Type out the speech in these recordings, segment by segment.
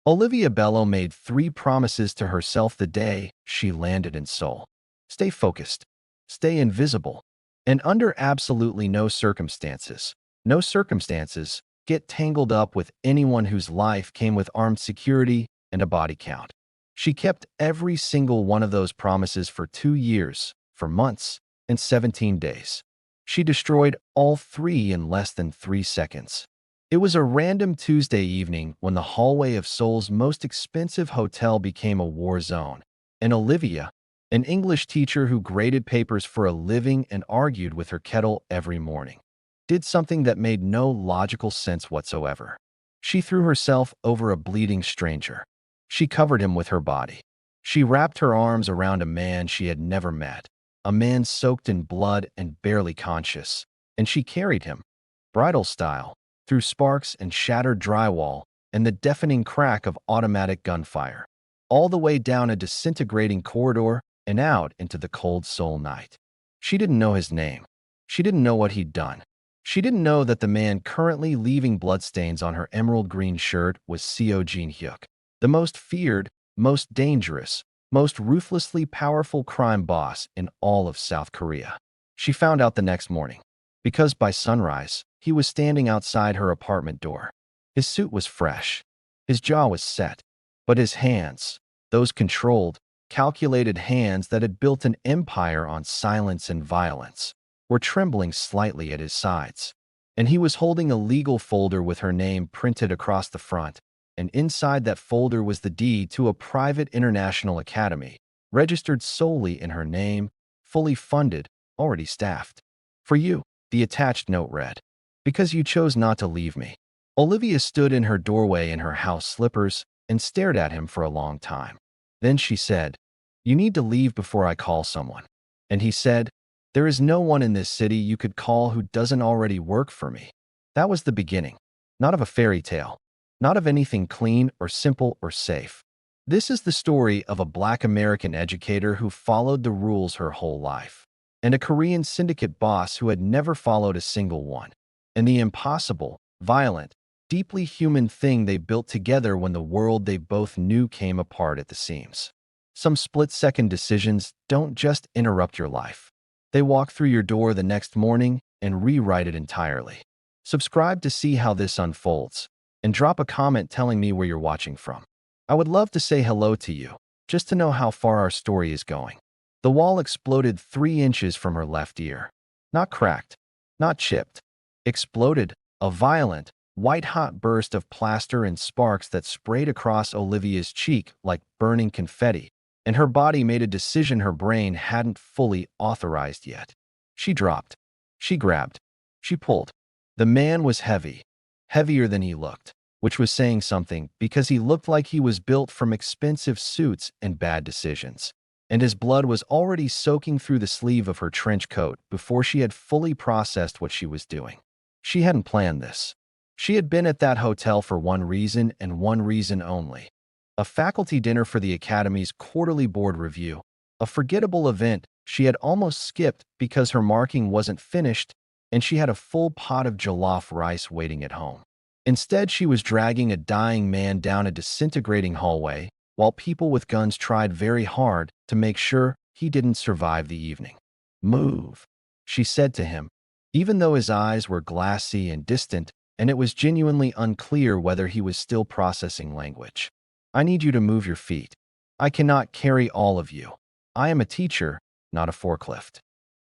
Olivia Bello made 3 promises to herself the day she landed in Seoul. Stay focused, stay invisible, and under absolutely no circumstances, get tangled up with anyone whose life came with armed security and a body count. She kept every single one of those promises for 2 years, for months, and 17 days. She destroyed all 3 in less than 3 seconds. It was a random Tuesday evening when the hallway of Seoul's most expensive hotel became a war zone, and Olivia, an English teacher who graded papers for a living and argued with her kettle every morning, did something that made no logical sense whatsoever. She threw herself over a bleeding stranger. She covered him with her body. She wrapped her arms around a man she had never met, a man soaked in blood and barely conscious, and she carried him, bridal style, through sparks and shattered drywall and the deafening crack of automatic gunfire, all the way down a disintegrating corridor and out into the cold Seoul night. She didn't know his name. She didn't know what he'd done. She didn't know that the man currently leaving bloodstains on her emerald green shirt was Seo Jin-hyuk, the most feared, most dangerous, most ruthlessly powerful crime boss in all of South Korea. She found out the next morning, because by sunrise, he was standing outside her apartment door. His suit was fresh. His jaw was set. But his hands, those controlled, calculated hands that had built an empire on silence and violence, were trembling slightly at his sides. And he was holding a legal folder with her name printed across the front, and inside that folder was the deed to a private international academy, registered solely in her name, fully funded, already staffed. For you, the attached note read. Because you chose not to leave me. Olivia stood in her doorway in her house slippers and stared at him for a long time. Then she said, "You need to leave before I call someone." And he said, "There is no one in this city you could call who doesn't already work for me." That was the beginning, not of a fairy tale, not of anything clean or simple or safe. This is the story of a Black American educator who followed the rules her whole life, and a Korean syndicate boss who had never followed a single one, and the impossible, violent, deeply human thing they built together when the world they both knew came apart at the seams. Some split-second decisions don't just interrupt your life. They walk through your door the next morning and rewrite it entirely. Subscribe to see how this unfolds, and drop a comment telling me where you're watching from. I would love to say hello to you, just to know how far our story is going. The wall exploded 3 inches from her left ear. Not cracked, not chipped. Exploded, a violent, white-hot burst of plaster and sparks that sprayed across Olivia's cheek like burning confetti, and her body made a decision her brain hadn't fully authorized yet. She dropped. She grabbed. She pulled. The man was heavy, heavier than he looked, which was saying something because he looked like he was built from expensive suits and bad decisions. And his blood was already soaking through the sleeve of her trench coat before she had fully processed what she was doing. She hadn't planned this. She had been at that hotel for one reason and one reason only. A faculty dinner for the Academy's quarterly board review, a forgettable event she had almost skipped because her marking wasn't finished and she had a full pot of jollof rice waiting at home. Instead, she was dragging a dying man down a disintegrating hallway while people with guns tried very hard to make sure he didn't survive the evening. "Move," she said to him, even though his eyes were glassy and distant, and it was genuinely unclear whether he was still processing language. "I need you to move your feet. I cannot carry all of you. I am a teacher, not a forklift."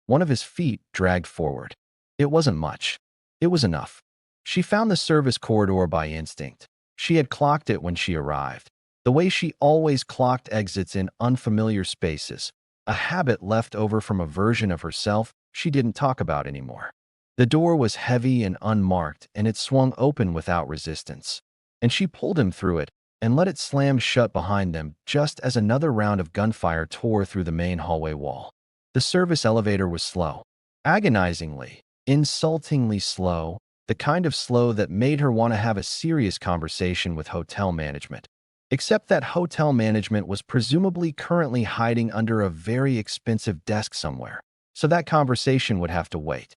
One of his feet dragged forward. It wasn't much. It was enough. She found the service corridor by instinct. She had clocked it when she arrived, the way she always clocked exits in unfamiliar spaces, a habit left over from a version of herself she didn't talk about anymore. The door was heavy and unmarked, and it swung open without resistance. And she pulled him through it and let it slam shut behind them just as another round of gunfire tore through the main hallway wall. The service elevator was slow. Agonizingly, insultingly slow, the kind of slow that made her want to have a serious conversation with hotel management. Except that hotel management was presumably currently hiding under a very expensive desk somewhere, so that conversation would have to wait.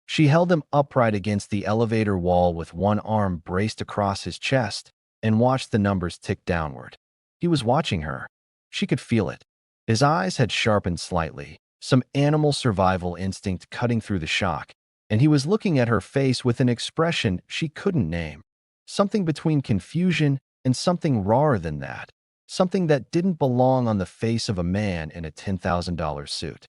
She held him upright against the elevator wall with one arm braced across his chest, and watched the numbers tick downward. He was watching her. She could feel it. His eyes had sharpened slightly, some animal survival instinct cutting through the shock, and he was looking at her face with an expression she couldn't name. Something between confusion and something rawer than that. Something that didn't belong on the face of a man in a $10,000 suit.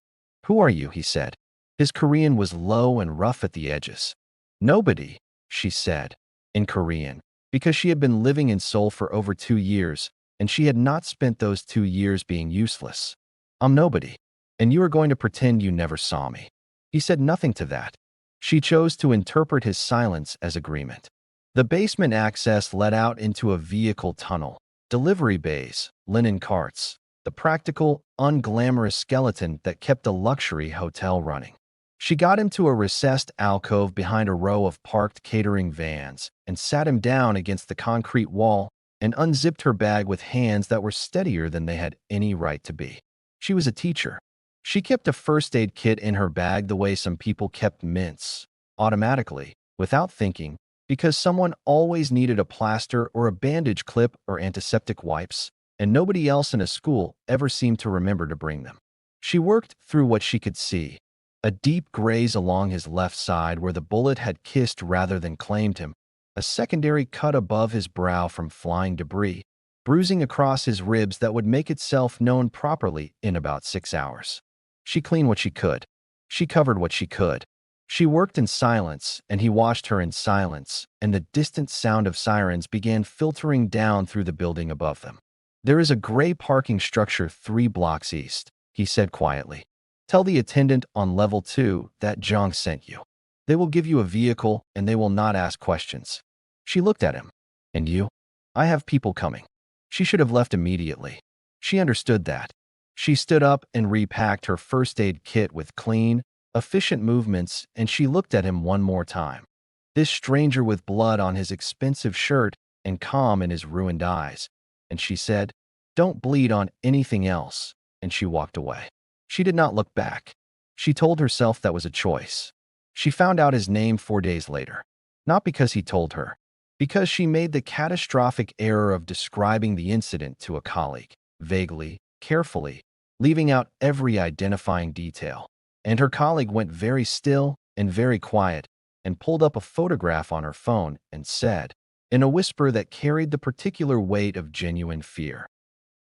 "Who are you?" he said. His Korean was low and rough at the edges. "Nobody," she said, in Korean, because she had been living in Seoul for over 2 years, and she had not spent those 2 years being useless. "I'm nobody, and you are going to pretend you never saw me." He said nothing to that. She chose to interpret his silence as agreement. The basement access led out into a vehicle tunnel. Delivery bays, linen carts, the practical, unglamorous skeleton that kept a luxury hotel running. She got him to a recessed alcove behind a row of parked catering vans and sat him down against the concrete wall and unzipped her bag with hands that were steadier than they had any right to be. She was a teacher. She kept a first aid kit in her bag the way some people kept mints, automatically, without thinking, because someone always needed a plaster or a bandage clip or antiseptic wipes, and nobody else in a school ever seemed to remember to bring them. She worked through what she could see. A deep graze along his left side where the bullet had kissed rather than claimed him, a secondary cut above his brow from flying debris, bruising across his ribs that would make itself known properly in about 6 hours. She cleaned what she could. She covered what she could. She worked in silence, and he watched her in silence, and the distant sound of sirens began filtering down through the building above them. "There is a gray parking structure 3 blocks east," he said quietly. "Tell the attendant on level 2 that Jong sent you. They will give you a vehicle, and they will not ask questions." She looked at him. "And you?" "I have people coming." She should have left immediately. She understood that. She stood up and repacked her first aid kit with clean, efficient movements, and she looked at him one more time. This stranger with blood on his expensive shirt and calm in his ruined eyes. And she said, "Don't bleed on anything else," and she walked away. She did not look back. She told herself that was a choice. She found out his name 4 days later. Not because he told her, because she made the catastrophic error of describing the incident to a colleague, vaguely, carefully, leaving out every identifying detail. And her colleague went very still and very quiet and pulled up a photograph on her phone and said, in a whisper that carried the particular weight of genuine fear,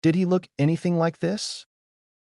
"Did he look anything like this?"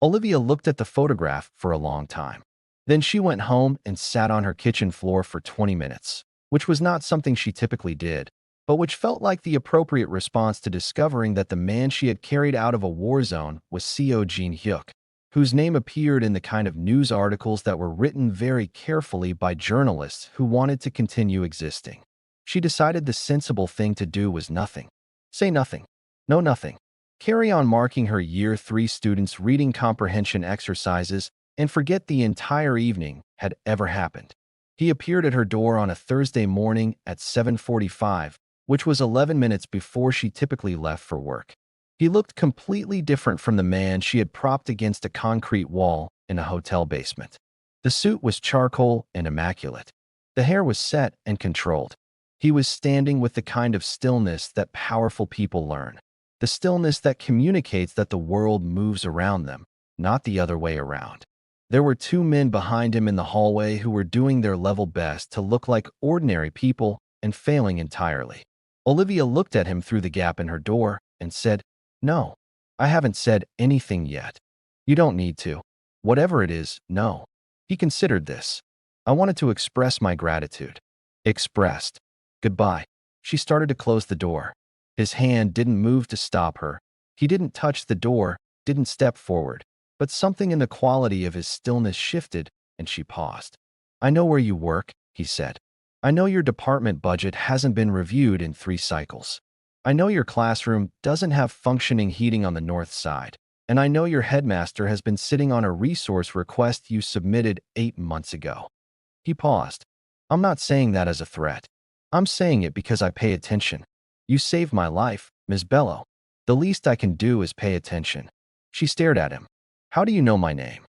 Olivia looked at the photograph for a long time. Then she went home and sat on her kitchen floor for 20 minutes, which was not something she typically did, but which felt like the appropriate response to discovering that the man she had carried out of a war zone was Seo Jin-hyuk, whose name appeared in the kind of news articles that were written very carefully by journalists who wanted to continue existing. She decided the sensible thing to do was nothing. Say nothing. No nothing. Carry on marking her Year 3 students' reading comprehension exercises and forget the entire evening had ever happened. He appeared at her door on a Thursday morning at 7:45, which was 11 minutes before she typically left for work. He looked completely different from the man she had propped against a concrete wall in a hotel basement. The suit was charcoal and immaculate. The hair was set and controlled. He was standing with the kind of stillness that powerful people learn. The stillness that communicates that the world moves around them, not the other way around. There were 2 men behind him in the hallway who were doing their level best to look like ordinary people and failing entirely. Olivia looked at him through the gap in her door and said, "No, I haven't said anything yet. You don't need to. Whatever it is, no." He considered this. "I wanted to express my gratitude." Expressed. Goodbye. She started to close the door. His hand didn't move to stop her. He didn't touch the door, didn't step forward. But something in the quality of his stillness shifted, and she paused. "I know where you work," he said. "I know your department budget hasn't been reviewed in 3 cycles. I know your classroom doesn't have functioning heating on the north side, and I know your headmaster has been sitting on a resource request you submitted 8 months ago." He paused. "I'm not saying that as a threat. I'm saying it because I pay attention. You saved my life, Ms. Bello. The least I can do is pay attention." She stared at him. "How do you know my name?"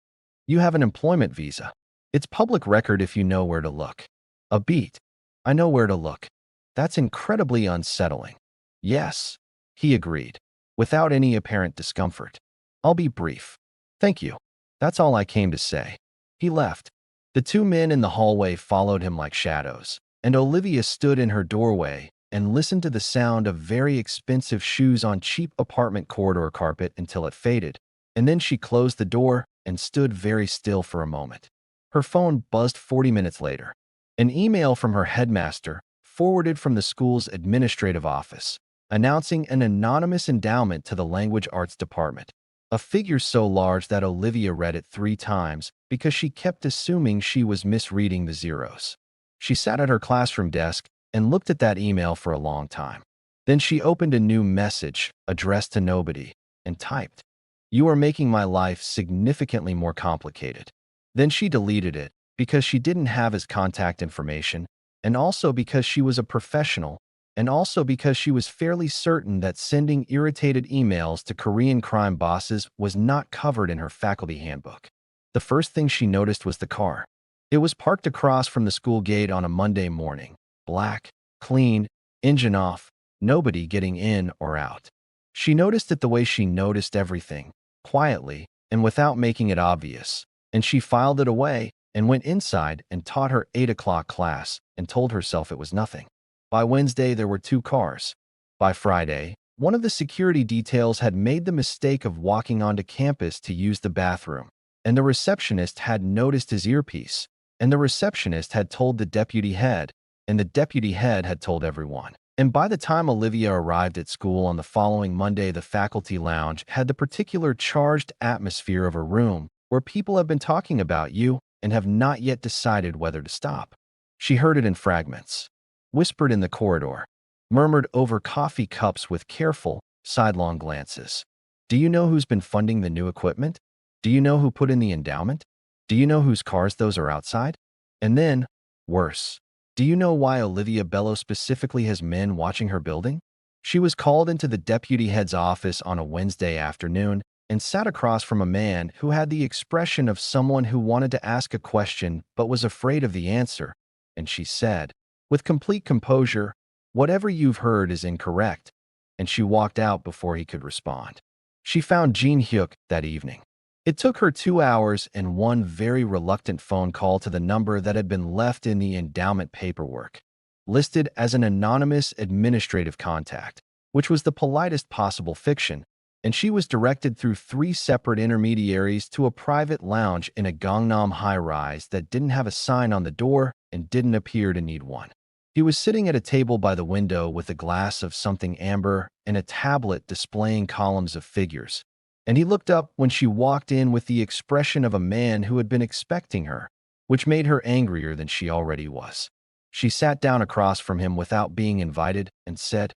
"You have an employment visa. It's public record if you know where to look." A beat. "I know where to look." That's incredibly unsettling. Yes, he agreed, without any apparent discomfort. I'll be brief. Thank you. That's all I came to say. He left. The two men in the hallway followed him like shadows, and Olivia stood in her doorway and listened to the sound of very expensive shoes on cheap apartment corridor carpet until it faded, and then she closed the door and stood very still for a moment. Her phone buzzed 40 minutes later. An email from her headmaster, forwarded from the school's administrative office, announcing an anonymous endowment to the language arts department. A figure so large that Olivia read it 3 times because she kept assuming she was misreading the zeros. She sat at her classroom desk and looked at that email for a long time. Then she opened a new message addressed to nobody and typed, "You are making my life significantly more complicated." Then she deleted it because she didn't have his contact information, and also because she was a professional, and also because she was fairly certain that sending irritated emails to Korean crime bosses was not covered in her faculty handbook. The first thing she noticed was the car. It was parked across from the school gate on a Monday morning. Black, clean, engine off, nobody getting in or out. She noticed it the way she noticed everything, quietly and without making it obvious, and she filed it away and went inside and taught her 8 o'clock class and told herself it was nothing. By Wednesday, there were 2 cars. By Friday, one of the security details had made the mistake of walking onto campus to use the bathroom, and the receptionist had noticed his earpiece, and the receptionist had told the deputy head, and the deputy head had told everyone. And by the time Olivia arrived at school on the following Monday, the faculty lounge had the particular charged atmosphere of a room where people have been talking about you and have not yet decided whether to stop. She heard it in fragments, whispered in the corridor, murmured over coffee cups with careful, sidelong glances. Do you know who's been funding the new equipment? Do you know who put in the endowment? Do you know whose cars those are outside? And then, worse, do you know why Olivia Bello specifically has men watching her building? She was called into the deputy head's office on a Wednesday afternoon and sat across from a man who had the expression of someone who wanted to ask a question but was afraid of the answer, and she said, with complete composure, "Whatever you've heard is incorrect," and she walked out before he could respond. She found Jean Hyuk that evening. It took her 2 hours and one very reluctant phone call to the number that had been left in the endowment paperwork, listed as an anonymous administrative contact, which was the politest possible fiction, and she was directed through 3 separate intermediaries to a private lounge in a Gangnam high-rise that didn't have a sign on the door and didn't appear to need one. He was sitting at a table by the window with a glass of something amber and a tablet displaying columns of figures, and he looked up when she walked in with the expression of a man who had been expecting her, which made her angrier than she already was. She sat down across from him without being invited and said,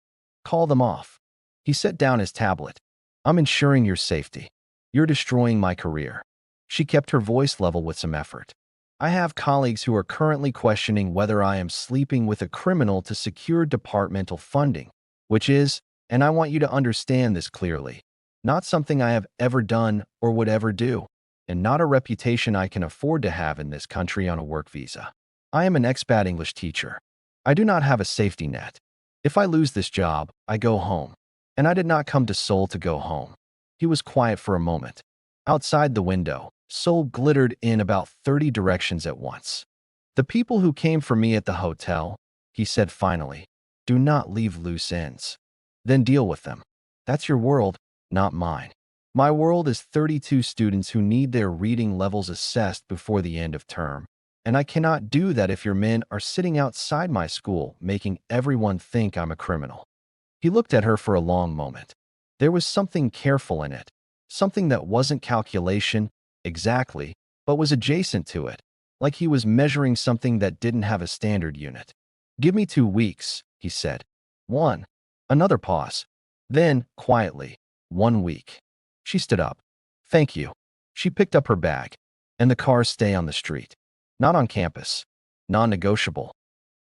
"Call them off." He set down his tablet. "I'm ensuring your safety. You're destroying my career." She kept her voice level with some effort. "I have colleagues who are currently questioning whether I am sleeping with a criminal to secure departmental funding, which is, and I want you to understand this clearly, not something I have ever done or would ever do, and not a reputation I can afford to have in this country on a work visa. I am an expat English teacher. I do not have a safety net. If I lose this job, I go home. And I did not come to Seoul to go home." He was quiet for a moment. Outside the window, Seoul glittered in about 30 directions at once. "The people who came for me at the hotel," he said finally, "do not leave loose ends. Then deal with them. That's your world, not mine. My world is 32 students who need their reading levels assessed before the end of term, and I cannot do that if your men are sitting outside my school making everyone think I'm a criminal." He looked at her for a long moment. There was something careful in it, something that wasn't calculation, exactly, but was adjacent to it, like he was measuring something that didn't have a standard unit. "Give me 2 weeks," he said. 1. Another pause. Then, quietly, 1 week. She stood up. "Thank you." She picked up her bag. "And the cars stay on the street. Not on campus. Non-negotiable."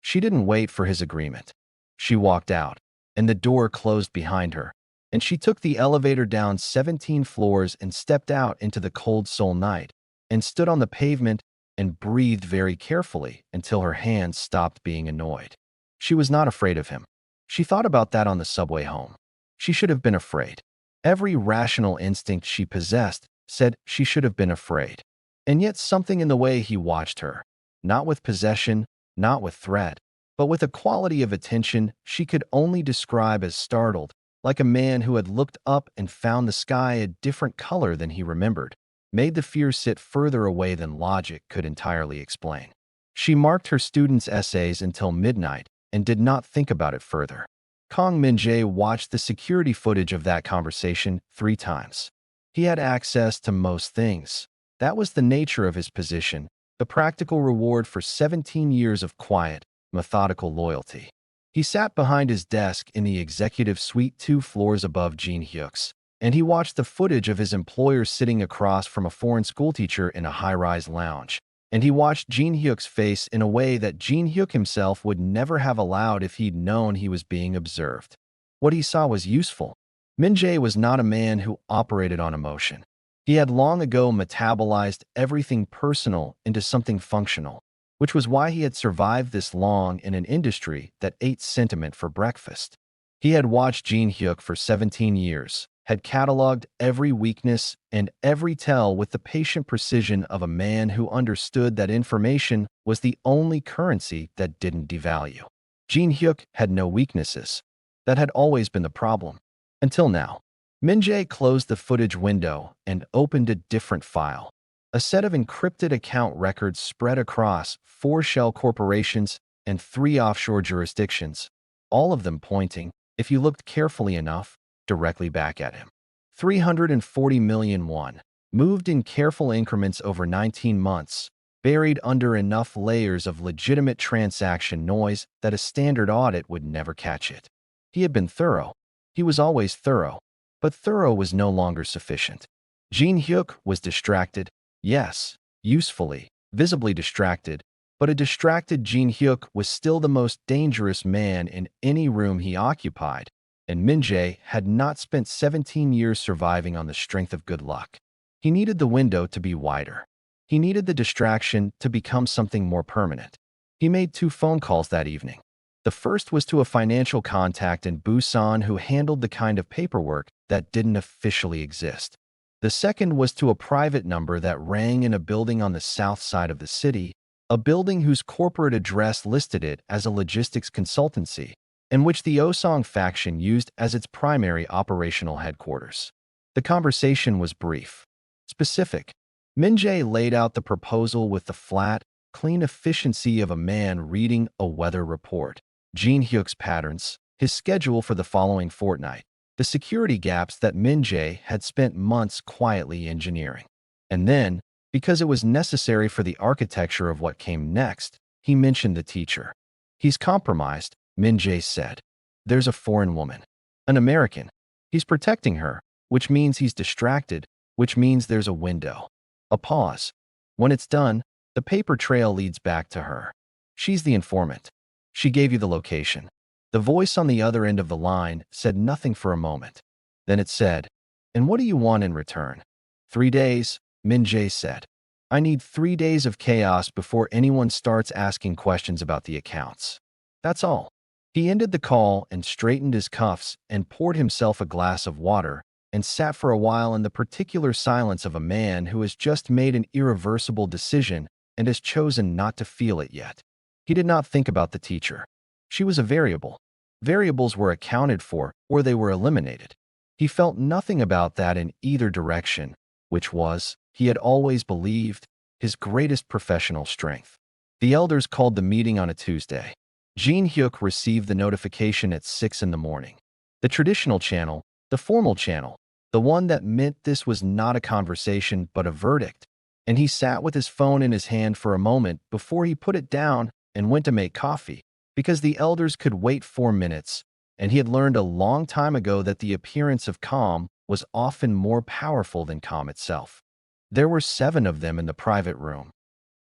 She didn't wait for his agreement. She walked out, and the door closed behind her, and she took the elevator down 17 floors and stepped out into the cold Seoul night, and stood on the pavement and breathed very carefully until her hands stopped being annoyed. She was not afraid of him. She thought about that on the subway home. She should have been afraid. Every rational instinct she possessed said she should have been afraid. And yet something in the way he watched her, not with possession, not with threat, but with a quality of attention she could only describe as startled, like a man who had looked up and found the sky a different color than he remembered, made the fear sit further away than logic could entirely explain. She marked her students' essays until midnight and did not think about it further. Kang Min-jae watched the security footage of that conversation 3 times. He had access to most things. That was the nature of his position, the practical reward for 17 years of quiet, methodical loyalty. He sat behind his desk in the executive suite 2 floors above Jin Hyuk's, and he watched the footage of his employer sitting across from a foreign schoolteacher in a high-rise lounge. And he watched Jin Hyuk's face in a way that Jin Hyuk himself would never have allowed if he'd known he was being observed. What he saw was useful. Min-jae was not a man who operated on emotion. He had long ago metabolized everything personal into something functional, which was why he had survived this long in an industry that ate sentiment for breakfast. He had watched Jin Hyuk for 17 years, had cataloged every weakness and every tell with the patient precision of a man who understood that information was the only currency that didn't devalue. Jin Hyuk had no weaknesses. That had always been the problem. Until now. Min-jae closed the footage window and opened a different file. A set of encrypted account records spread across 4 shell corporations and 3 offshore jurisdictions, all of them pointing, if you looked carefully enough, directly back at him. 340 million won, moved in careful increments over 19 months, buried under enough layers of legitimate transaction noise that a standard audit would never catch it. He had been thorough. He was always thorough. But thorough was no longer sufficient. Jin Hyuk was distracted, yes, usefully, visibly distracted, but a distracted Jin Hyuk was still the most dangerous man in any room he occupied, and Min-jae had not spent 17 years surviving on the strength of good luck. He needed the window to be wider. He needed the distraction to become something more permanent. He made 2 phone calls that evening. The first was to a financial contact in Busan who handled the kind of paperwork that didn't officially exist. The second was to a private number that rang in a building on the south side of the city, a building whose corporate address listed it as a logistics consultancy, and which the Osong faction used as its primary operational headquarters. The conversation was brief, specific. Min-jae laid out the proposal with the flat, clean efficiency of a man reading a weather report. Jin Hyuk's patterns, his schedule for the following fortnight, the security gaps that Min-jae had spent months quietly engineering. And then, because it was necessary for the architecture of what came next, he mentioned the teacher. He's compromised, Min-jae said. There's a foreign woman, an American. He's protecting her, which means he's distracted, which means there's a window. A pause. When it's done, the paper trail leads back to her. She's the informant. She gave you the location. The voice on the other end of the line said nothing for a moment. Then it said, "And what do you want in return?" 3 days, Min-jae said. "I need 3 days of chaos before anyone starts asking questions about the accounts. That's all." He ended the call and straightened his cuffs and poured himself a glass of water and sat for a while in the particular silence of a man who has just made an irreversible decision and has chosen not to feel it yet. He did not think about the teacher. She was a variable. Variables were accounted for or they were eliminated. He felt nothing about that in either direction, which was, he had always believed, his greatest professional strength. The elders called the meeting on a Tuesday. Jin Hyuk received the notification at 6 in the morning. The traditional channel, the formal channel, the one that meant this was not a conversation but a verdict, and he sat with his phone in his hand for a moment before he put it down and went to make coffee, because the elders could wait 4 minutes, and he had learned a long time ago that the appearance of calm was often more powerful than calm itself. There were 7 of them in the private room.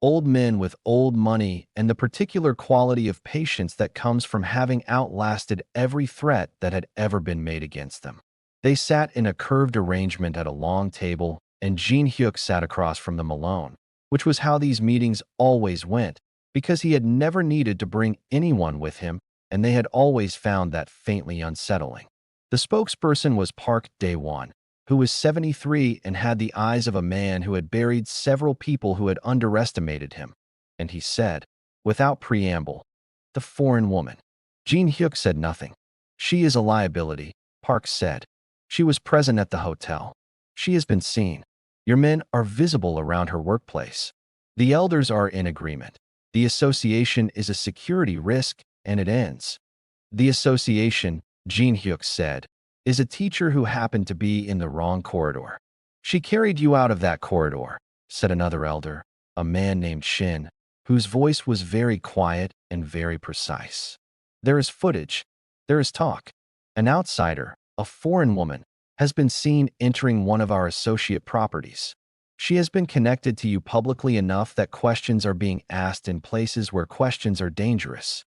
Old men with old money and the particular quality of patience that comes from having outlasted every threat that had ever been made against them. They sat in a curved arrangement at a long table, and Jin Hyuk sat across from them alone, which was how these meetings always went, because he had never needed to bring anyone with him and they had always found that faintly unsettling. The spokesperson was Park Dae-won, who was 73 and had the eyes of a man who had buried several people who had underestimated him. And he said, without preamble, "The foreign woman." Jin Hyuk said nothing. "She is a liability," Park said. "She was present at the hotel. She has been seen. Your men are visible around her workplace. The elders are in agreement. The association is a security risk, and it ends." "The association," Jin Hyuk said, "is a teacher who happened to be in the wrong corridor." "She carried you out of that corridor," said another elder, a man named Shin, whose voice was very quiet and very precise. "There is footage. There is talk. An outsider, a foreign woman, has been seen entering one of our associate properties. She has been connected to you publicly enough that questions are being asked in places where questions are dangerous."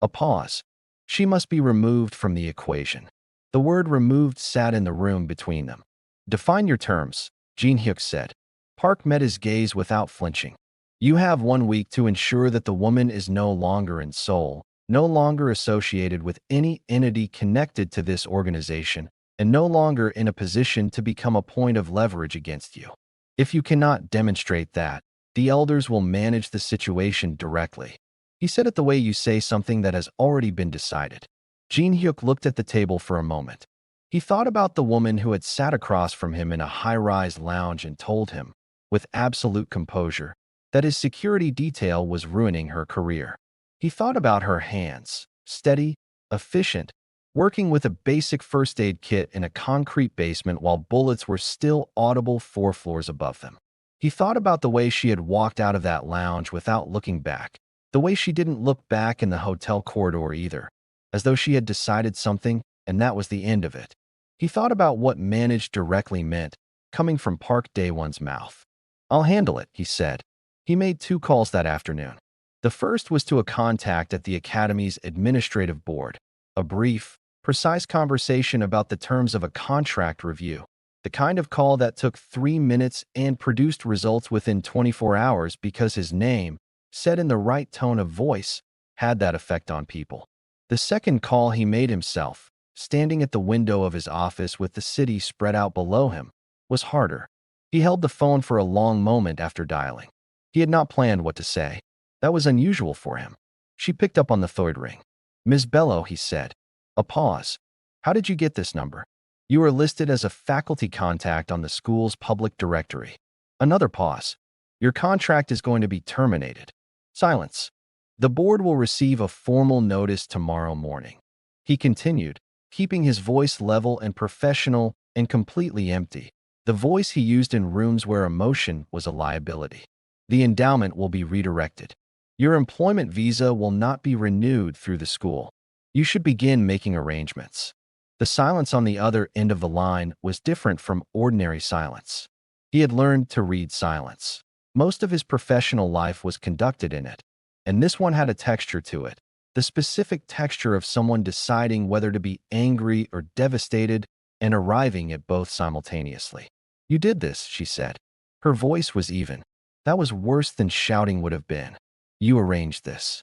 A pause. "She must be removed from the equation." The word removed sat in the room between them. "Define your terms," Jin Hyuk said. Park met his gaze without flinching. "You have 1 week to ensure that the woman is no longer in Seoul, no longer associated with any entity connected to this organization, and no longer in a position to become a point of leverage against you. If you cannot demonstrate that, the elders will manage the situation directly." He said it the way you say something that has already been decided. Jin Hyuk looked at the table for a moment. He thought about the woman who had sat across from him in a high-rise lounge and told him, with absolute composure, that his security detail was ruining her career. He thought about her hands, steady, efficient, working with a basic first aid kit in a concrete basement while bullets were still audible 4 floors above them. He thought about the way she had walked out of that lounge without looking back, the way she didn't look back in the hotel corridor either, as though she had decided something and that was the end of it. He thought about what managed directly meant, coming from Park Dae-won's mouth. "I'll handle it," he said. He made 2 calls that afternoon. The first was to a contact at the Academy's administrative board, a brief, precise conversation about the terms of a contract review, the kind of call that took 3 minutes and produced results within 24 hours because his name, said in the right tone of voice, had that effect on people. The second call he made himself, standing at the window of his office with the city spread out below him, was harder. He held the phone for a long moment after dialing. He had not planned what to say. That was unusual for him. She picked up on the third ring. "Ms. Bello," he said. A pause. "How did you get this number?" "You are listed as a faculty contact on the school's public directory." Another pause. "Your contract is going to be terminated." Silence. "The board will receive a formal notice tomorrow morning." He continued, keeping his voice level and professional and completely empty, the voice he used in rooms where emotion was a liability. "The endowment will be redirected. Your employment visa will not be renewed through the school. You should begin making arrangements." The silence on the other end of the line was different from ordinary silence. He had learned to read silence. Most of his professional life was conducted in it, and this one had a texture to it, the specific texture of someone deciding whether to be angry or devastated and arriving at both simultaneously. "You did this," she said. Her voice was even. "That was worse than shouting would have been. You arranged this."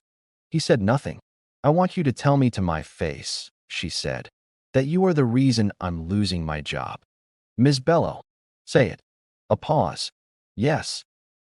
He said nothing. "I want you to tell me to my face," she said, "that you are the reason I'm losing my job." "Ms. Bello." "Say it." A pause. "Yes."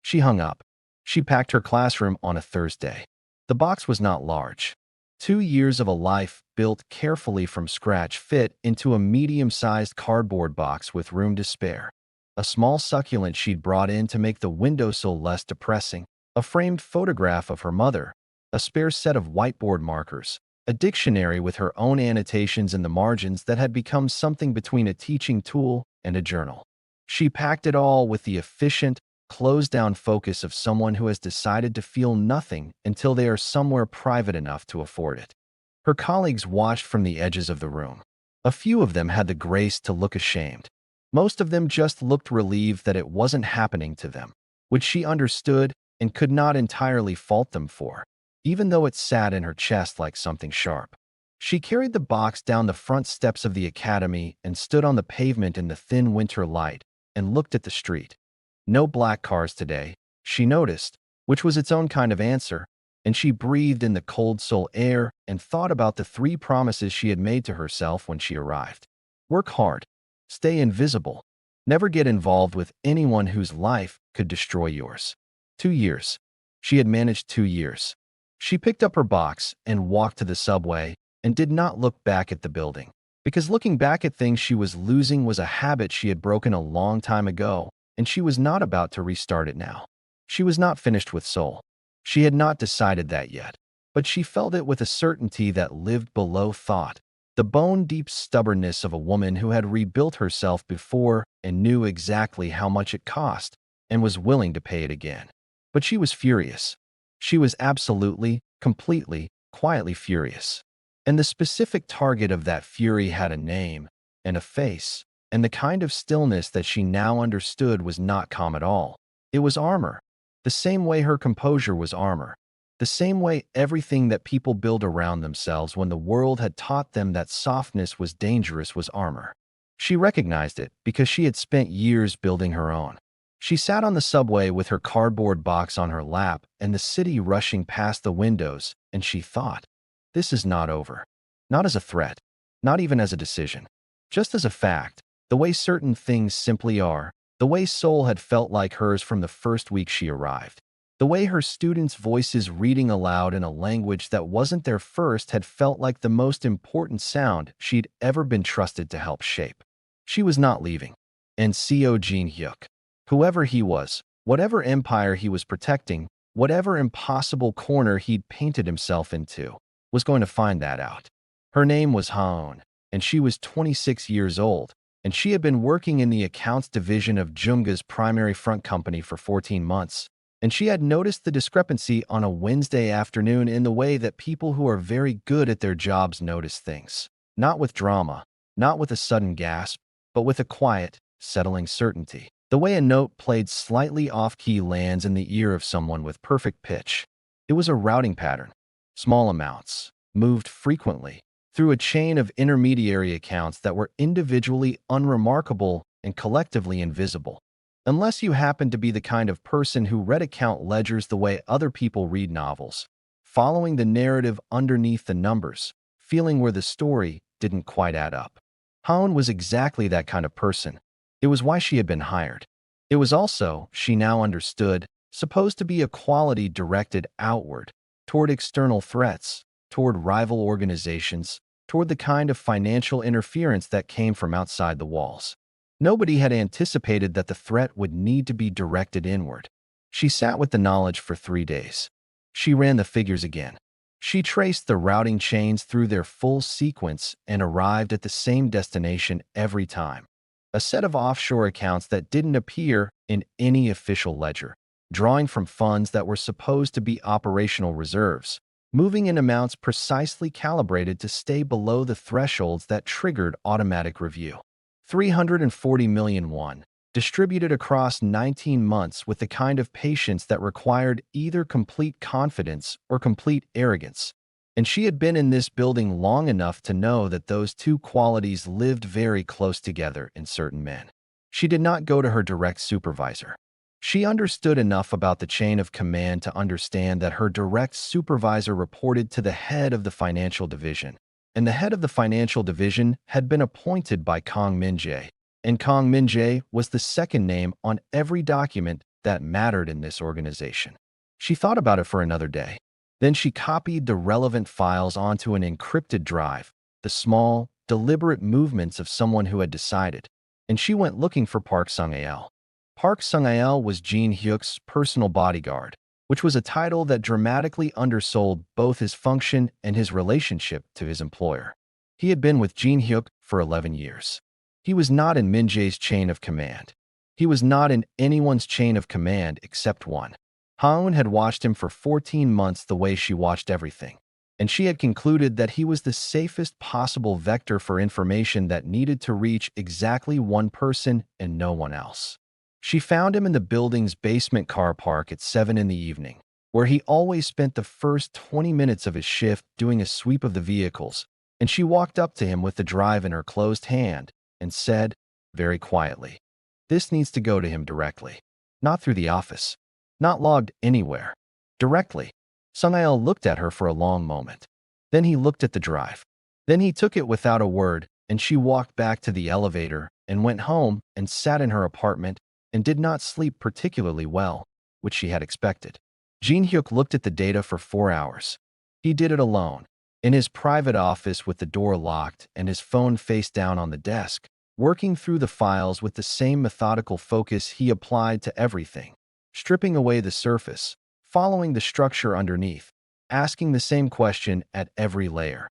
She hung up. She packed her classroom on a Thursday. The box was not large. 2 years of a life built carefully from scratch fit into a medium-sized cardboard box with room to spare. A small succulent she'd brought in to make the windowsill less depressing, a framed photograph of her mother, a spare set of whiteboard markers, a dictionary with her own annotations in the margins that had become something between a teaching tool and a journal. She packed it all with the efficient, closed-down focus of someone who has decided to feel nothing until they are somewhere private enough to afford it. Her colleagues watched from the edges of the room. A few of them had the grace to look ashamed. Most of them just looked relieved that it wasn't happening to them, which she understood and could not entirely fault them for, even though it sat in her chest like something sharp. She carried the box down the front steps of the academy and stood on the pavement in the thin winter light and looked at the street. No black cars today, she noticed, which was its own kind of answer. and she breathed in the cold Seoul air and thought about the 3 promises she had made to herself when she arrived. Work hard, stay invisible, never get involved with anyone whose life could destroy yours. 2 years. She had managed 2 years. She picked up her box and walked to the subway and did not look back at the building. Because looking back at things she was losing was a habit she had broken a long time ago, and she was not about to restart it now. She was not finished with Seoul. She had not decided that yet, but she felt it with a certainty that lived below thought, the bone-deep stubbornness of a woman who had rebuilt herself before and knew exactly how much it cost and was willing to pay it again. But she was furious. She was absolutely, completely, quietly furious. And the specific target of that fury had a name and a face, and the kind of stillness that she now understood was not calm at all. It was armor. The same way her composure was armor. The same way everything that people build around themselves when the world had taught them that softness was dangerous was armor. She recognized it because she had spent years building her own. She sat on the subway with her cardboard box on her lap and the city rushing past the windows, and she thought, this is not over. Not as a threat, not even as a decision. Just as a fact, the way certain things simply are, the way Seoul had felt like hers from the first week she arrived. The way her students' voices reading aloud in a language that wasn't their first had felt like the most important sound she'd ever been trusted to help shape. She was not leaving. And SEO Jin-hyuk, whoever he was, whatever empire he was protecting, whatever impossible corner he'd painted himself into, was going to find that out. Her name was Haon, and she was 26 years old, and she had been working in the accounts division of Jungga's primary front company for 14 months, and she had noticed the discrepancy on a Wednesday afternoon in the way that people who are very good at their jobs notice things. Not with drama, not with a sudden gasp, but with a quiet, settling certainty. The way a note played slightly off-key lands in the ear of someone with perfect pitch. It was a routing pattern. Small amounts, moved frequently, through a chain of intermediary accounts that were individually unremarkable and collectively invisible. Unless you happened to be the kind of person who read account ledgers the way other people read novels, following the narrative underneath the numbers, feeling where the story didn't quite add up. Haon was exactly that kind of person. It was why she had been hired. It was also, she now understood, supposed to be a quality directed outward, toward external threats, toward rival organizations, toward the kind of financial interference that came from outside the walls. Nobody had anticipated that the threat would need to be directed inward. She sat with the knowledge for 3 days. She ran the figures again. She traced the routing chains through their full sequence and arrived at the same destination every time. A set of offshore accounts that didn't appear in any official ledger, drawing from funds that were supposed to be operational reserves, moving in amounts precisely calibrated to stay below the thresholds that triggered automatic review. 340 million won, distributed across 19 months with the kind of patience that required either complete confidence or complete arrogance. And she had been in this building long enough to know that those two qualities lived very close together in certain men. She did not go to her direct supervisor. She understood enough about the chain of command to understand that her direct supervisor reported to the head of the financial division, and the head of the financial division had been appointed by Kang Min-jae, and Kang Min-jae was the second name on every document that mattered in this organization. She thought about it for another day. Then she copied the relevant files onto an encrypted drive, the small, deliberate movements of someone who had decided, and she went looking for Park Sung-ael. Park Sung-ael was Jin-hyuk's personal bodyguard, which was a title that dramatically undersold both his function and his relationship to his employer. He had been with Jin-hyuk for 11 years. He was not in Min-jae's chain of command. He was not in anyone's chain of command except one. Haon had watched him for 14 months the way she watched everything, and she had concluded that he was the safest possible vector for information that needed to reach exactly one person and no one else. She found him in the building's basement car park at 7 in the evening, where he always spent the first 20 minutes of his shift doing a sweep of the vehicles, and she walked up to him with the drive in her closed hand and said, very quietly, "This needs to go to him directly. Not through the office. Not logged anywhere. Directly." Sungil looked at her for a long moment. Then he looked at the drive. Then he took it without a word, and she walked back to the elevator and went home and sat in her apartment and did not sleep particularly well, which she had expected. Jin Hyuk looked at the data for 4 hours. He did it alone, in his private office with the door locked and his phone face down on the desk, working through the files with the same methodical focus he applied to everything, stripping away the surface, following the structure underneath, asking the same question at every layer.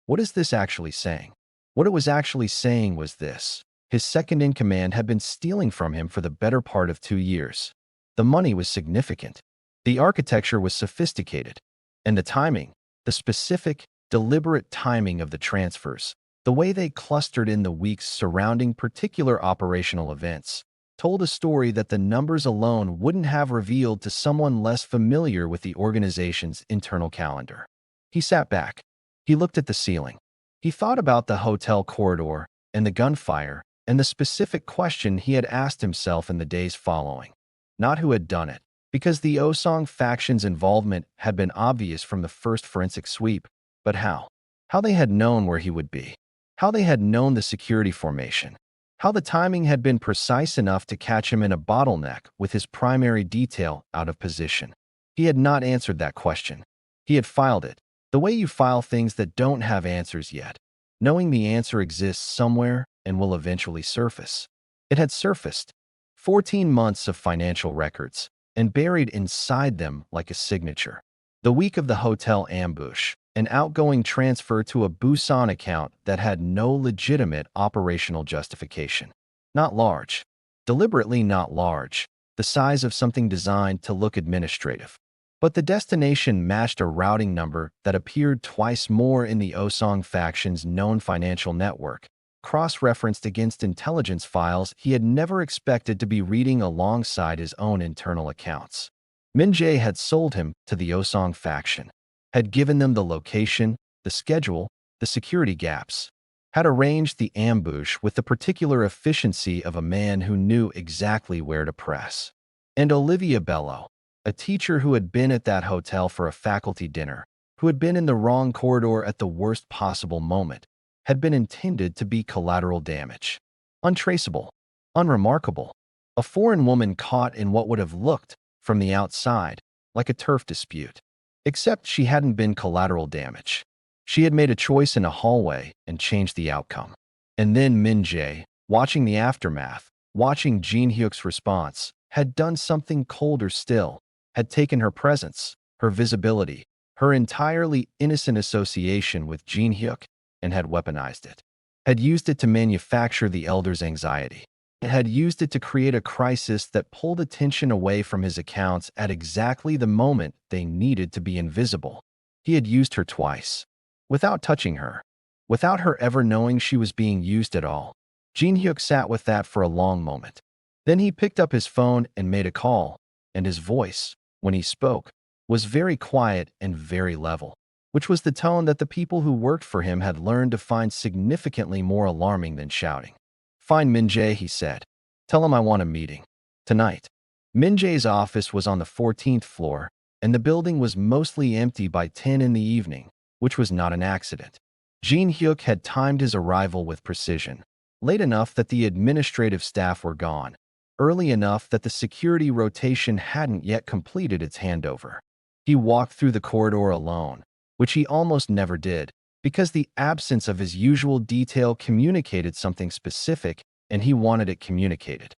What is this actually saying? What it was actually saying was this. His second-in-command had been stealing from him for the better part of 2 years. The money was significant. The architecture was sophisticated. And the timing, the specific, deliberate timing of the transfers, the way they clustered in the weeks surrounding particular operational events, told a story that the numbers alone wouldn't have revealed to someone less familiar with the organization's internal calendar. He sat back. He looked at the ceiling. He thought about the hotel corridor and the gunfire and the specific question he had asked himself in the days following. Not who had done it, because the Osong faction's involvement had been obvious from the first forensic sweep, but how. How they had known where he would be. How they had known the security formation. How the timing had been precise enough to catch him in a bottleneck with his primary detail out of position. He had not answered that question. He had filed it, the way you file things that don't have answers yet, knowing the answer exists somewhere and will eventually surface. It had surfaced. 14 months of financial records, and buried inside them like a signature. The week of the hotel ambush, an outgoing transfer to a Busan account that had no legitimate operational justification. Not large. Deliberately not large. The size of something designed to look administrative. But the destination matched a routing number that appeared twice more in the Osong faction's known financial network, cross-referenced against intelligence files he had never expected to be reading alongside his own internal accounts. Min Jae had sold him to the Osong faction, had given them the location, the schedule, the security gaps, had arranged the ambush with the particular efficiency of a man who knew exactly where to press. And Olivia Bello, a teacher who had been at that hotel for a faculty dinner, who had been in the wrong corridor at the worst possible moment, had been intended to be collateral damage. Untraceable, unremarkable, a foreign woman caught in what would have looked, from the outside, like a turf dispute. Except she hadn't been collateral damage. She had made a choice in a hallway and changed the outcome. And then Min Jae, watching the aftermath, watching Jin Hyuk's response, had done something colder still, had taken her presence, her visibility, her entirely innocent association with Jin Hyuk, and had weaponized it. Had used it to manufacture the elder's anxiety. It had used it to create a crisis that pulled attention away from his accounts at exactly the moment they needed to be invisible. He had used her twice, without touching her, without her ever knowing she was being used at all. Jin Hyuk sat with that for a long moment. Then he picked up his phone and made a call, and his voice, when he spoke, was very quiet and very level, which was the tone that the people who worked for him had learned to find significantly more alarming than shouting. "Find Min Jae," he said. "Tell him I want a meeting. Tonight." Min Jae's office was on the 14th floor, and the building was mostly empty by 10 in the evening, which was not an accident. Jin Hyuk had timed his arrival with precision, late enough that the administrative staff were gone, early enough that the security rotation hadn't yet completed its handover. He walked through the corridor alone, which he almost never did, because the absence of his usual detail communicated something specific, and he wanted it communicated.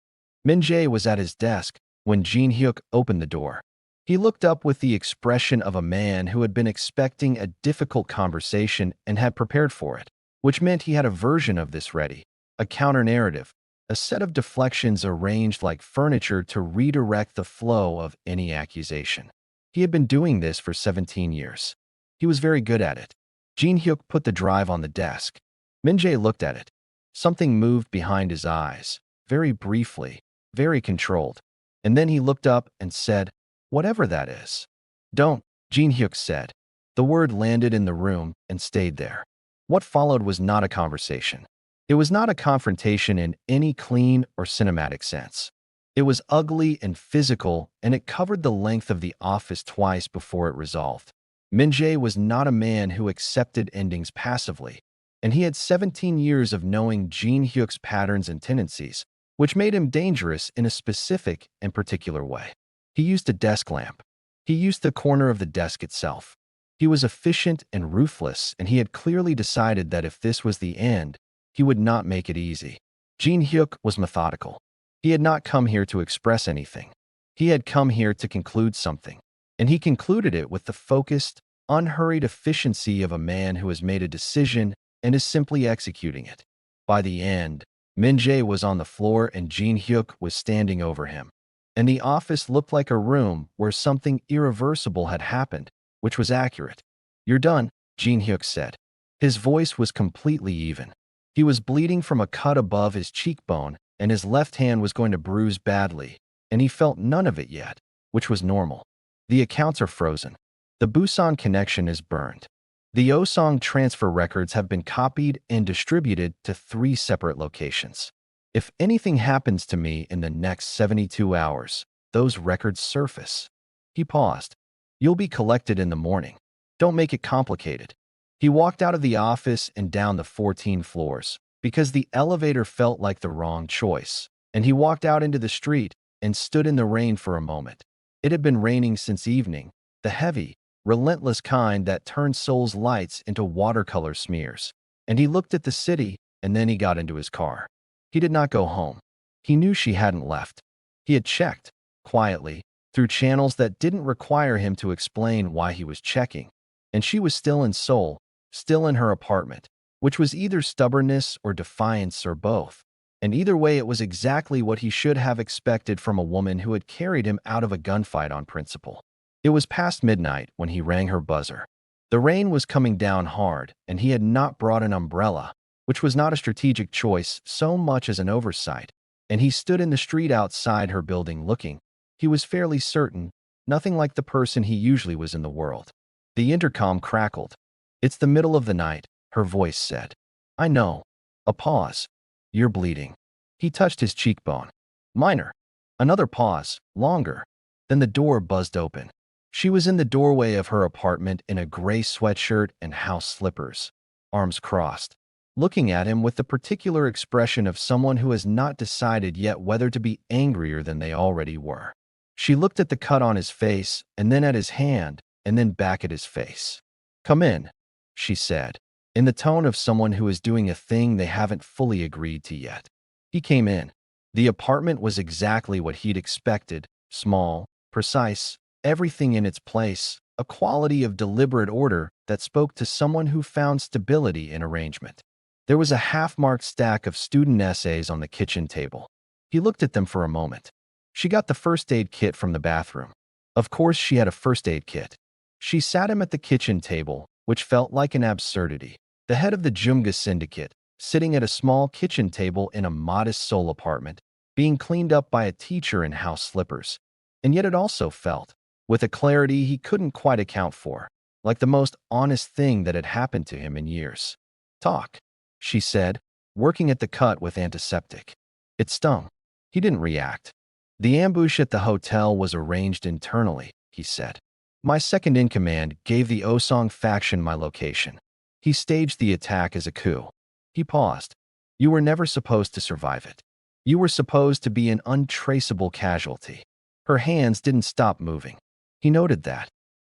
Min Jae was at his desk when Jin Hyuk opened the door. He looked up with the expression of a man who had been expecting a difficult conversation and had prepared for it, which meant he had a version of this ready, a counter-narrative, a set of deflections arranged like furniture to redirect the flow of any accusation. He had been doing this for 17 years. He was very good at it. Jin Hyuk put the drive on the desk. Min Jae looked at it. Something moved behind his eyes, very briefly, very controlled. And then he looked up and said, "Whatever that is." "Don't," Jin Hyuk said. The word landed in the room and stayed there. What followed was not a conversation. It was not a confrontation in any clean or cinematic sense. It was ugly and physical, and it covered the length of the office twice before it resolved. Min-jae was not a man who accepted endings passively, and he had 17 years of knowing Jin Hyuk's patterns and tendencies, which made him dangerous in a specific and particular way. He used a desk lamp. He used the corner of the desk itself. He was efficient and ruthless, and he had clearly decided that if this was the end, he would not make it easy. Jin Hyuk was methodical. He had not come here to express anything. He had come here to conclude something, and he concluded it with the focused, unhurried efficiency of a man who has made a decision and is simply executing it. By the end, Min-jae was on the floor and Jin Hyuk was standing over him, and the office looked like a room where something irreversible had happened, which was accurate. "You're done," Jin Hyuk said. His voice was completely even. He was bleeding from a cut above his cheekbone, and his left hand was going to bruise badly, and he felt none of it yet, which was normal. "The accounts are frozen. The Busan connection is burned. The Osong transfer records have been copied and distributed to 3 separate locations. If anything happens to me in the next 72 hours, those records surface." He paused. "You'll be collected in the morning. Don't make it complicated." He walked out of the office and down the 14 floors, because the elevator felt like the wrong choice, and he walked out into the street and stood in the rain for a moment. It had been raining since evening, the heavy, relentless kind that turned Seoul's lights into watercolor smears. And he looked at the city, and then he got into his car. He did not go home. He knew she hadn't left. He had checked, quietly, through channels that didn't require him to explain why he was checking. And she was still in Seoul, still in her apartment, which was either stubbornness or defiance or both. And either way, it was exactly what he should have expected from a woman who had carried him out of a gunfight on principle. It was past midnight when he rang her buzzer. The rain was coming down hard, and he had not brought an umbrella, which was not a strategic choice so much as an oversight, and he stood in the street outside her building looking, he was fairly certain, nothing like the person he usually was in the world. The intercom crackled. "It's the middle of the night," her voice said. "I know." A pause. "You're bleeding." He touched his cheekbone. "Minor." Another pause, longer. Then the door buzzed open. She was in the doorway of her apartment in a gray sweatshirt and house slippers, arms crossed, looking at him with the particular expression of someone who has not decided yet whether to be angrier than they already were. She looked at the cut on his face, and then at his hand, and then back at his face. "Come in," she said, in the tone of someone who is doing a thing they haven't fully agreed to yet. He came in. The apartment was exactly what he'd expected, small, precise, everything in its place, a quality of deliberate order that spoke to someone who found stability in arrangement. There was a half-marked stack of student essays on the kitchen table. He looked at them for a moment. She got the first aid kit from the bathroom. Of course she had a first aid kit. She sat him at the kitchen table, which felt like an absurdity. The head of the Jumga syndicate, sitting at a small kitchen table in a modest Seoul apartment, being cleaned up by a teacher in house slippers. And yet it also felt, with a clarity he couldn't quite account for, like the most honest thing that had happened to him in years. "Talk," she said, working at the cut with antiseptic. It stung. He didn't react. "The ambush at the hotel was arranged internally," he said. "My second-in-command gave the Osong faction my location. He staged the attack as a coup." He paused. "You were never supposed to survive it. You were supposed to be an untraceable casualty." Her hands didn't stop moving. He noted that.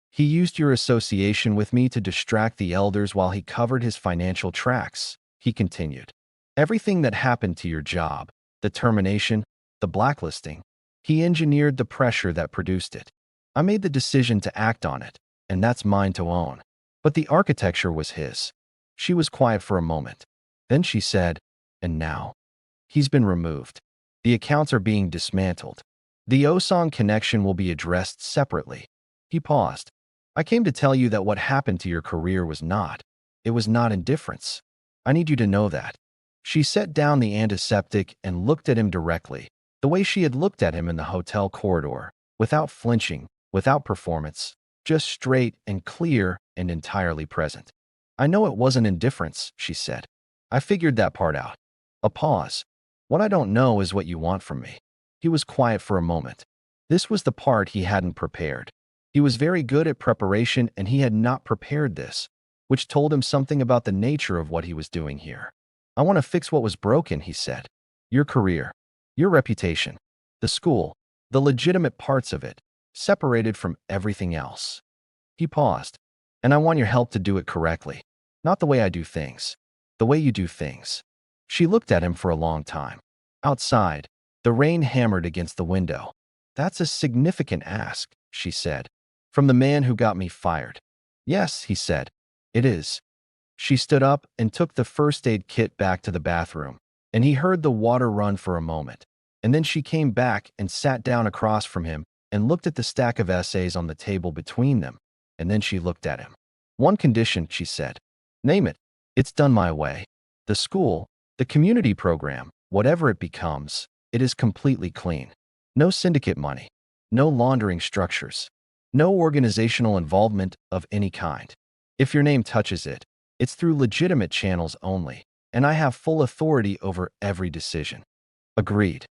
"He used your association with me to distract the elders while he covered his financial tracks," he continued. "Everything that happened to your job, the termination, the blacklisting, he engineered the pressure that produced it. I made the decision to act on it, and that's mine to own. But the architecture was his." She was quiet for a moment. Then she said, "And now? He's been removed. The accounts are being dismantled. The Osong connection will be addressed separately." He paused. "I came to tell you that what happened to your career was not. It was not indifference. I need you to know that." She set down the antiseptic and looked at him directly, the way she had looked at him in the hotel corridor, without flinching, without performance, just straight and clear and entirely present. "I know it wasn't indifference," she said. "I figured that part out." A pause. "What I don't know is what you want from me." He was quiet for a moment. This was the part he hadn't prepared. He was very good at preparation and he had not prepared this, which told him something about the nature of what he was doing here. I want to fix what was broken, he said. Your career, your reputation, the school, the legitimate parts of it, separated from everything else. He paused. And I want your help to do it correctly. Not the way I do things. The way you do things. She looked at him for a long time. Outside, the rain hammered against the window. That's a significant ask, she said. From the man who got me fired. Yes, he said. It is. She stood up and took the first aid kit back to the bathroom, and he heard the water run for a moment. And then she came back and sat down across from him and looked at the stack of essays on the table between them. And then she looked at him. One condition, she said. Name it. It's done my way. The school, the community program, whatever it becomes, it is completely clean. No syndicate money. No laundering structures. No organizational involvement of any kind. If your name touches it, it's through legitimate channels only, and I have full authority over every decision. Agreed.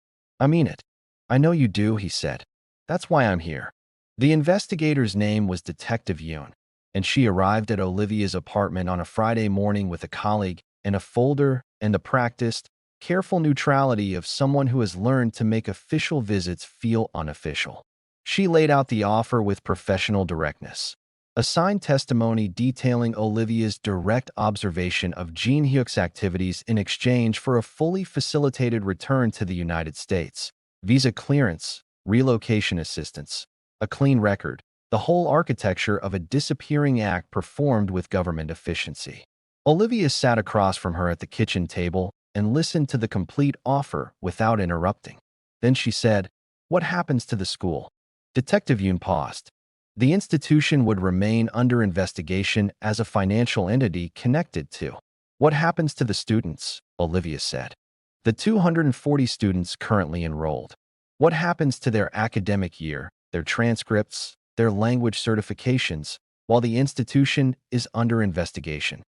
I mean it. I know you do, he said. That's why I'm here. The investigator's name was Detective Yoon, and she arrived at Olivia's apartment on a Friday morning with a colleague and a folder and the practiced, careful neutrality of someone who has learned to make official visits feel unofficial. She laid out the offer with professional directness. A signed testimony detailing Olivia's direct observation of Jin Hyuk's activities in exchange for a fully facilitated return to the United States, visa clearance, relocation assistance, a clean record, the whole architecture of a disappearing act performed with government efficiency. Olivia sat across from her at the kitchen table and listened to the complete offer without interrupting. Then she said, "What happens to the school?" Detective Yoon paused. The institution would remain under investigation as a financial entity connected to. What happens to the students? Olivia said. The 240 students currently enrolled. What happens to their academic year, their transcripts, their language certifications, while the institution is under investigation?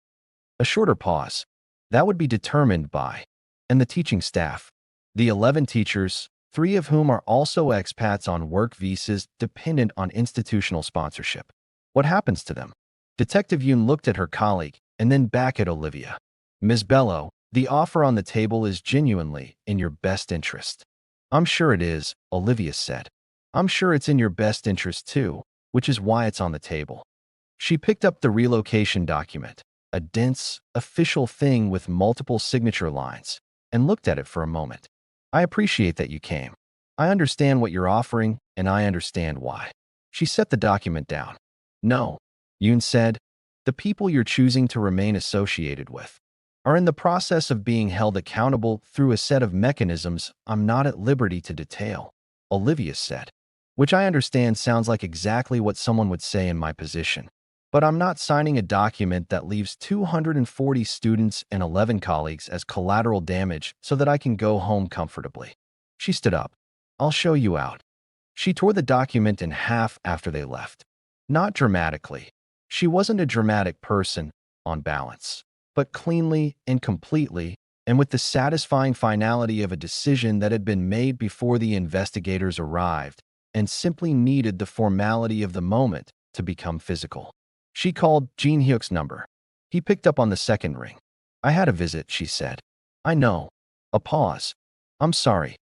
A shorter pause. That would be determined by. And the teaching staff. The 11 teachers, 3 of whom are also expats on work visas dependent on institutional sponsorship. What happens to them? Detective Yoon looked at her colleague and then back at Olivia. Ms. Bello, the offer on the table is genuinely in your best interest. I'm sure it is, Olivia said. I'm sure it's in your best interest too, which is why it's on the table. She picked up the relocation document, a dense, official thing with multiple signature lines, and looked at it for a moment. I appreciate that you came. I understand what you're offering, and I understand why. She set the document down. No, Yoon said, the people you're choosing to remain associated with are in the process of being held accountable through a set of mechanisms I'm not at liberty to detail, Olivia said, which I understand sounds like exactly what someone would say in my position. But I'm not signing a document that leaves 240 students and 11 colleagues as collateral damage so that I can go home comfortably. She stood up. I'll show you out. She tore the document in half after they left. Not dramatically. She wasn't a dramatic person, on balance, but cleanly and completely, and with the satisfying finality of a decision that had been made before the investigators arrived and simply needed the formality of the moment to become physical. She called Jin Hyuk's number. He picked up on the second ring. I had a visit, she said. I know. A pause. I'm sorry.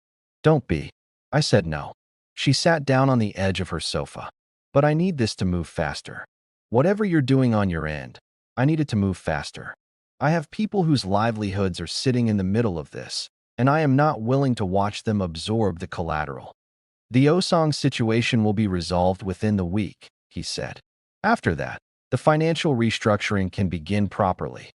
Don't be. I said no. She sat down on the edge of her sofa. But I need this to move faster. Whatever you're doing on your end, I need it to move faster. I have people whose livelihoods are sitting in the middle of this, and I am not willing to watch them absorb the collateral. The Osong situation will be resolved within the week, he said. After that, the financial restructuring can begin properly.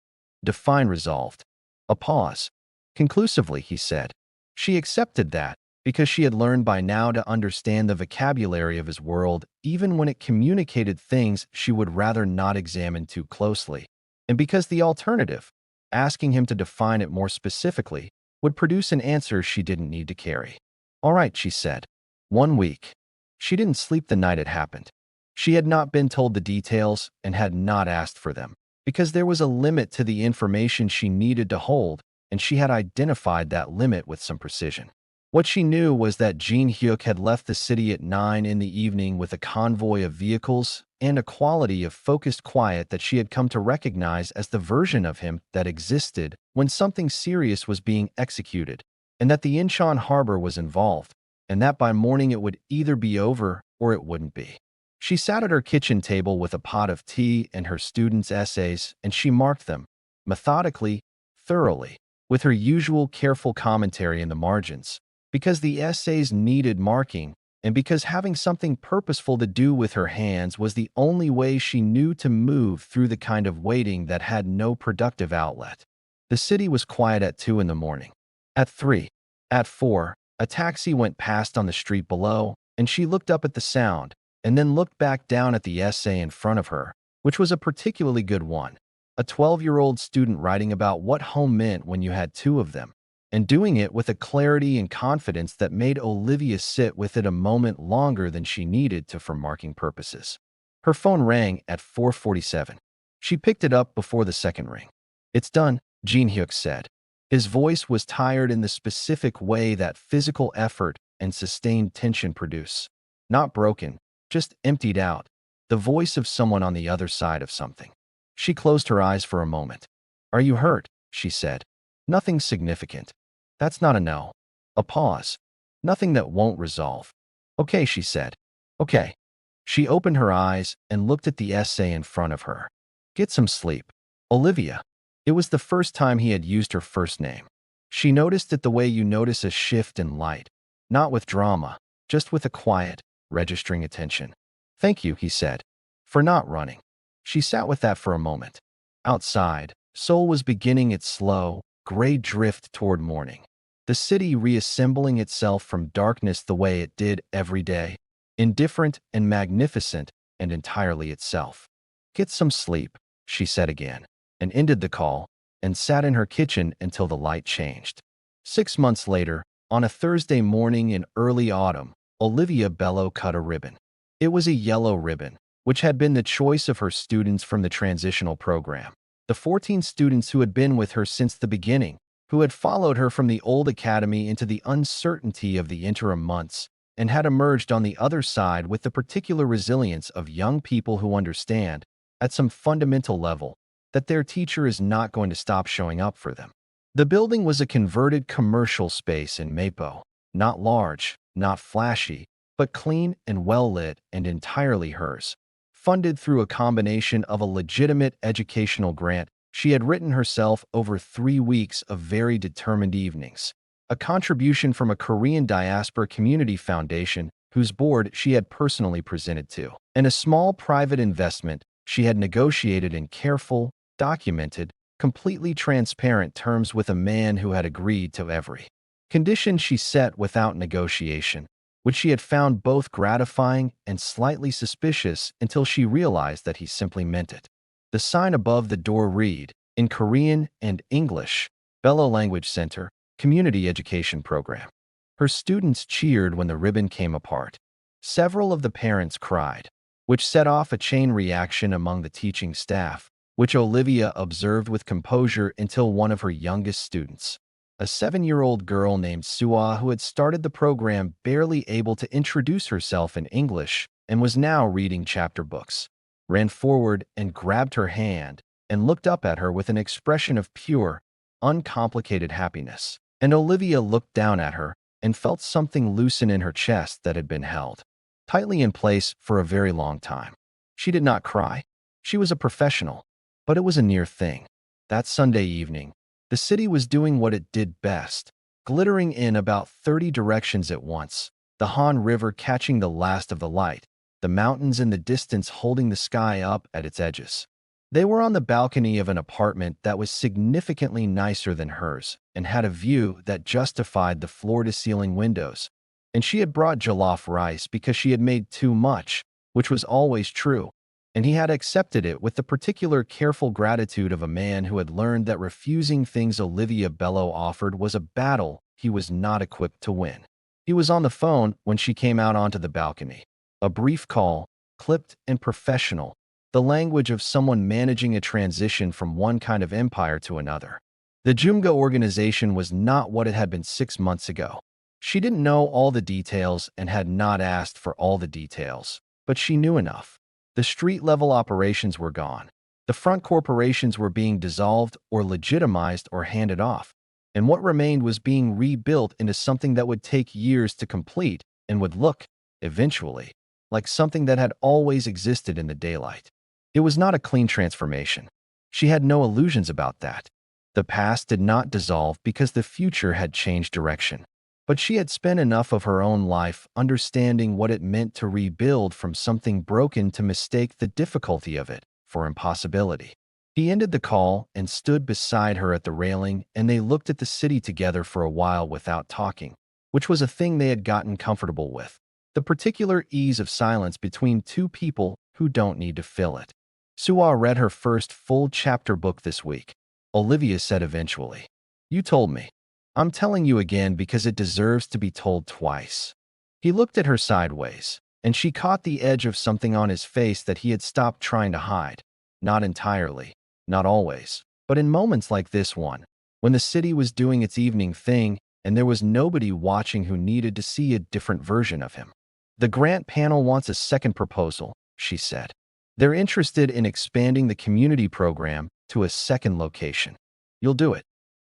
Define resolved. A pause. Conclusively, he said. She accepted that because she had learned by now to understand the vocabulary of his world even when it communicated things she would rather not examine too closely, and because the alternative, asking him to define it more specifically, would produce an answer she didn't need to carry. All right, she said. 1 week. She didn't sleep the night it happened. She had not been told the details and had not asked for them, because there was a limit to the information she needed to hold, and she had identified that limit with some precision. What she knew was that Jin Hyuk had left the city at 9 in the evening with a convoy of vehicles and a quality of focused quiet that she had come to recognize as the version of him that existed when something serious was being executed, and that the Incheon harbor was involved, and that by morning it would either be over or it wouldn't be. She sat at her kitchen table with a pot of tea and her students' essays, and she marked them, methodically, thoroughly, with her usual careful commentary in the margins, because the essays needed marking, and because having something purposeful to do with her hands was the only way she knew to move through the kind of waiting that had no productive outlet. The city was quiet at 2 in the morning. At 3, at 4, a taxi went past on the street below, and she looked up at the sound, and then looked back down at the essay in front of her, which was a particularly good one. A 12-year-old student writing about what home meant when you had two of them, and doing it with a clarity and confidence that made Olivia sit with it a moment longer than she needed to for marking purposes. Her phone rang at 4:47. She picked it up before the second ring. "It's done," Jin Hyuk said. His voice was tired in the specific way that physical effort and sustained tension produce. Not broken, just emptied out, the voice of someone on the other side of something. She closed her eyes for a moment. "Are you hurt?" she said. "Nothing significant." "That's not a no." A pause. "Nothing that won't resolve." "Okay," she said. "Okay." She opened her eyes and looked at the essay in front of her. "Get some sleep." Olivia. It was the first time he had used her first name. She noticed it the way you notice a shift in light. Not with drama, just with a quiet, registering attention. "Thank you," he said, "for not running." She sat with that for a moment. Outside, Seoul was beginning its slow, gray drift toward morning. The city reassembling itself from darkness the way it did every day, indifferent and magnificent and entirely itself. "Get some sleep," she said again, and ended the call, and sat in her kitchen until the light changed. 6 months later, on a Thursday morning in early autumn, Olivia Bello cut a ribbon. It was a yellow ribbon, which had been the choice of her students from the transitional program. The 14 students who had been with her since the beginning, who had followed her from the old academy into the uncertainty of the interim months, and had emerged on the other side with the particular resilience of young people who understand, at some fundamental level, that their teacher is not going to stop showing up for them. The building was a converted commercial space in Mapo, not large, not flashy, but clean and well-lit and entirely hers. Funded through a combination of a legitimate educational grant she had written herself over 3 weeks of very determined evenings, a contribution from a Korean diaspora community foundation whose board she had personally presented to, and a small private investment she had negotiated in careful, documented, completely transparent terms with a man who had agreed to every condition she set without negotiation, which she had found both gratifying and slightly suspicious until she realized that he simply meant it. The sign above the door read, in Korean and English, Bello Language Center, Community Education Program. Her students cheered when the ribbon came apart. Several of the parents cried, which set off a chain reaction among the teaching staff, which Olivia observed with composure until one of her youngest students, a 7-year-old girl named Sua who had started the program barely able to introduce herself in English and was now reading chapter books, ran forward and grabbed her hand and looked up at her with an expression of pure, uncomplicated happiness. And Olivia looked down at her and felt something loosen in her chest that had been held tightly in place for a very long time. She did not cry. She was a professional, but it was a near thing. That Sunday evening, the city was doing what it did best, glittering in about 30 directions at once, the Han River catching the last of the light, the mountains in the distance holding the sky up at its edges. They were on the balcony of an apartment that was significantly nicer than hers and had a view that justified the floor-to-ceiling windows. And she had brought jollof rice because she had made too much, which was always true, and he had accepted it with the particular careful gratitude of a man who had learned that refusing things Olivia Bello offered was a battle he was not equipped to win. He was on the phone when she came out onto the balcony. A brief call, clipped and professional, the language of someone managing a transition from one kind of empire to another. The Jumgo organization was not what it had been 6 months ago. She didn't know all the details and had not asked for all the details, but she knew enough. The street-level operations were gone. The front corporations were being dissolved or legitimized or handed off, and what remained was being rebuilt into something that would take years to complete and would look, eventually, like something that had always existed in the daylight. It was not a clean transformation. She had no illusions about that. The past did not dissolve because the future had changed direction. But she had spent enough of her own life understanding what it meant to rebuild from something broken to mistake the difficulty of it for impossibility. He ended the call and stood beside her at the railing, and they looked at the city together for a while without talking, which was a thing they had gotten comfortable with. The particular ease of silence between two people who don't need to fill it. Suwa read her first full chapter book this week. Olivia said eventually. You told me. I'm telling you again because it deserves to be told twice. He looked at her sideways, and she caught the edge of something on his face that he had stopped trying to hide. Not entirely, not always, but in moments like this one, when the city was doing its evening thing and there was nobody watching who needed to see a different version of him. The grant panel wants a second proposal, she said. They're interested in expanding the community program to a second location. You'll do it.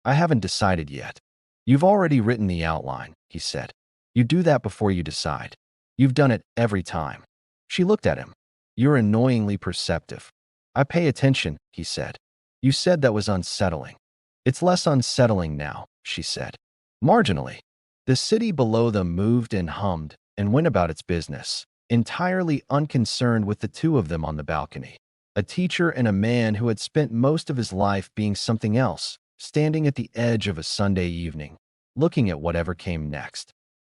I haven't decided yet. You've already written the outline, he said. You do that before you decide. You've done it every time. She looked at him. You're annoyingly perceptive. I pay attention, he said. You said that was unsettling. It's less unsettling now, she said. Marginally. The city below them moved and hummed and went about its business, entirely unconcerned with the two of them on the balcony. A teacher and a man who had spent most of his life being something else, standing at the edge of a Sunday evening, looking at whatever came next.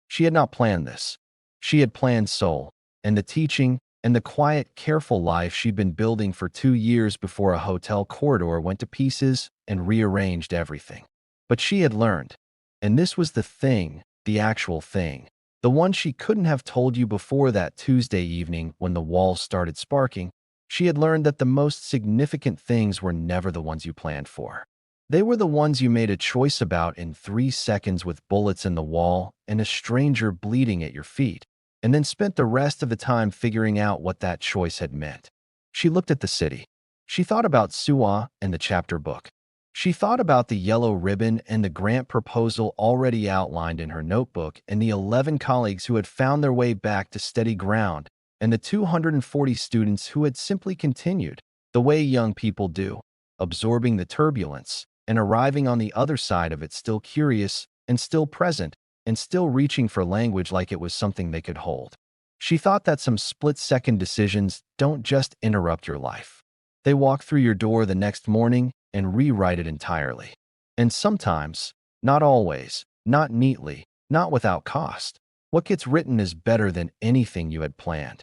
She had not planned this. She had planned Seoul, and the teaching, and the quiet, careful life she'd been building for 2 years before a hotel corridor went to pieces and rearranged everything. But she had learned, and this was the thing, the actual thing, the one she couldn't have told you before that Tuesday evening when the walls started sparking. She had learned that the most significant things were never the ones you planned for. They were the ones you made a choice about in 3 seconds with bullets in the wall and a stranger bleeding at your feet, and then spent the rest of the time figuring out what that choice had meant. She looked at the city. She thought about Suwa and the chapter book. She thought about the yellow ribbon and the grant proposal already outlined in her notebook and the 11 colleagues who had found their way back to steady ground and the 240 students who had simply continued, the way young people do, absorbing the turbulence and arriving on the other side of it still curious and still present and still reaching for language like it was something they could hold. She thought that some split-second decisions don't just interrupt your life. They walk through your door the next morning and rewrite it entirely. And sometimes, not always, not neatly, not without cost, what gets written is better than anything you had planned.